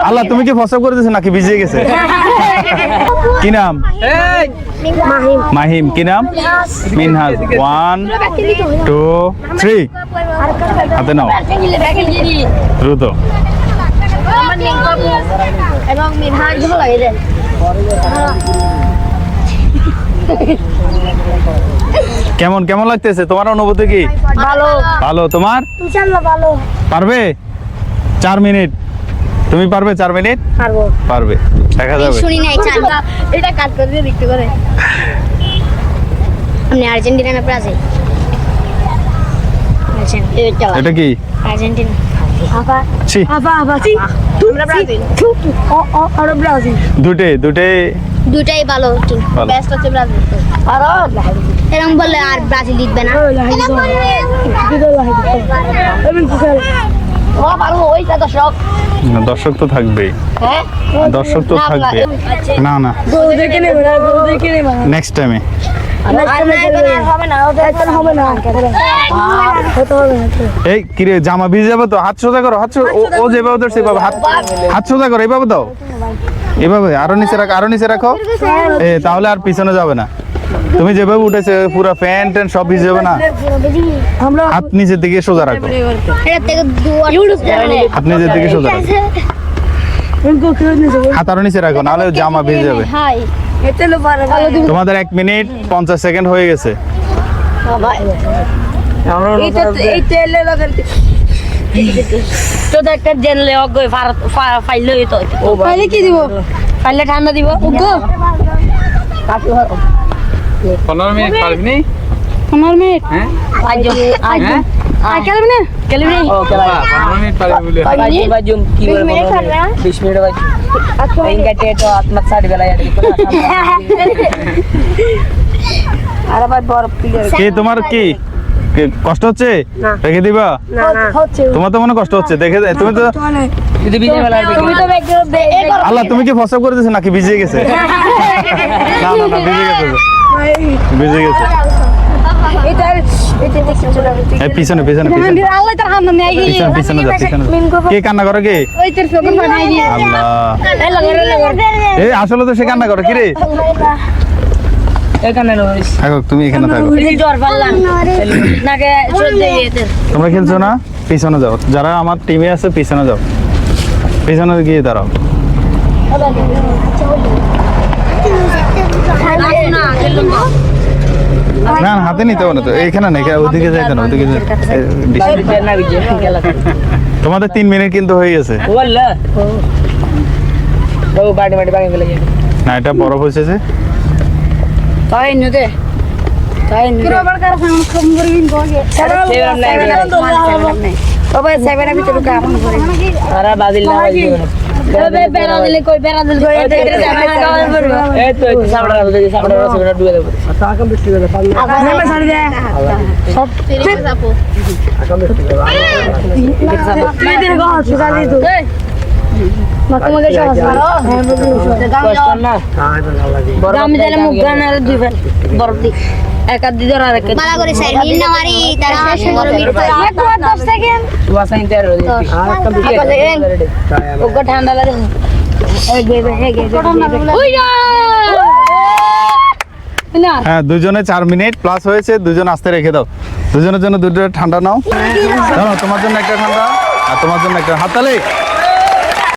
আল্লাহ তুমি কি ফসব করে দিয়েছো নাকি ভিজে গেছে? কি নাম? মাহিম। কি নাম? মিনহাজ। 1 2 3 হাতে নাও দ্রুত। এবং মিনহাজ ভালো লাগে রে। কেমন কেমন লাগতেছে তোমার অনুভূতি কি? ভালো ভালো। তোমার? ইনশাআল্লাহ ভালো। পারবে? 4 মিনিট। তুমি পারবে 4 মিনিট? পারবো। পারবে, দেখা যাবে। শুনি নাই চালটা এটা কাট করে দিয়ে দেখতে করে। আপনি আর্জেন্টিনা না ব্রাজিল? এটা কি? আর্জেন্টিনা। আপা ছি, আপা আমরা ব্রাজিল। আমরা ব্রাজিল। দুটোই ভালো টিম। ভালো। বেস্ট হচ্ছে ব্রাজিল। আর এরকম বললে আর ব্রাজিল জিতবে না। ও ভালো ওইটা দর্শক। না, দর্শক তো থাকবেই। হ্যাঁ দর্শক তো থাকবে। না না, গোল দেখে নেব না, গোল দেখে নেব না। নেক্সট টাইমে। হবে না, ওটা এখন হবে না। হতে হবে না। এই কি রে, জামা ভিজে যাবে তো। হাত সোজা করো, হাত সোজা। ও যেভাবে ধরছে এভাবে হাত সোজা করো, এইভাবে দাও। এভাবে আরো নিচে রাখো। তাহলে আর পিছনে যাবে না। তুমি যেভাবে উঠেছে পুরো প্যান্ট ট্যান্ট সব ভিজে যাবে না। হাত নিচের দিকে সোজা রাখো। হাত নিচের দিকে সোজা রাখো। হাত আরো নিচে রাখো, নাহলে জামা ভিজে যাবে। তোমাদের 1 মিনিট 50 সেকেন্ড হয়ে গেছে। একটা জেনলে ফাইলে কি দিব? ফাইলে ঠান্ডা দিব। 15 মিনিট পারবি নি? 15 মিনিট? হ্যাঁ খেলবি না? ও খেলা 15 মিনিট পারবি বলে। বাজুম কি বলে 20 মিনিট বাজু ইনকাটে তো আত্মা সাড়ে বেলা আর আরে ভাই বরফ পিলে কি তোমার কি কষ্ট হচ্ছে? রেখে দিবা? তোমার তো মনে কষ্ট হচ্ছে দেখে। তুমি তো যদি বিজয় বেলা তুমি তো আল্লাহ তুমি কি ফসব করে দিয়েছো নাকি ভিজে গেছে? না না না, ভিজে গেছে। এই পিছনে পিছনে পিছনে পিছনে যাও। কে কান্না করে? কে? আল্লাহ, এই আসলে তো সে কান্না করে। কি রে, এখানে রইস থাকো, তুমি এখানে থাকো। তোমরা খেলছো না? পিছনে যাও। যারা আমার টিমে আছে পিছনে যাও, পিছনে গিয়ে দাঁড়াও। না হাতে নিতে হবে না তো, এইখানে না, ওদিকে যাইতে না, ওদিকে না বিজয় খেলা তোমাদের 3 মিনিট কিন্তু হয়ে গেছে। ওয়াল্লাহ ও বাড়ি ভাঙে গেলে না, এটা বরফ হয়েছে যে। তাই নদে তাই নদে আবার কার ফোন করবিন গোগে তবে সেভেন আমি তো কাম করে সারা বাদিল না বাজিও তবে বেরা দিলে কই বেরা দিলে কই এটা কাজ করব এই তো সাবড়া রসে ডুবে দেব আকাম বৃষ্টি হলো আবার নেমে ছাড়ি দে সব তেরে যাবো আকাম বৃষ্টি হলো তুই দিন গো সুগালি তো মাকে মগে সহজ মারো কষ্ট না গাম দিলে মুখ গানার দিবেন বরফ দি এক আধ দিদার আর এক মালা করে সাইড নিন না মারি তারা 15 মিনিট পাই 10 সেকেন্ড ওয়াসা ইন্টার রই আকাম বৃষ্টি ওগো ঠান্ডা লাগে এই গেবে ওই না হ্যাঁ, দুজনে 4 মিনিট প্লাস হয়েছে। দুজন আস্তে রেখে দাও। দুজনের জন্য দুটো ঠান্ডা নাও। তোমার জন্য একটা ঠান্ডা আর তোমার জন্য একটা হাততালি।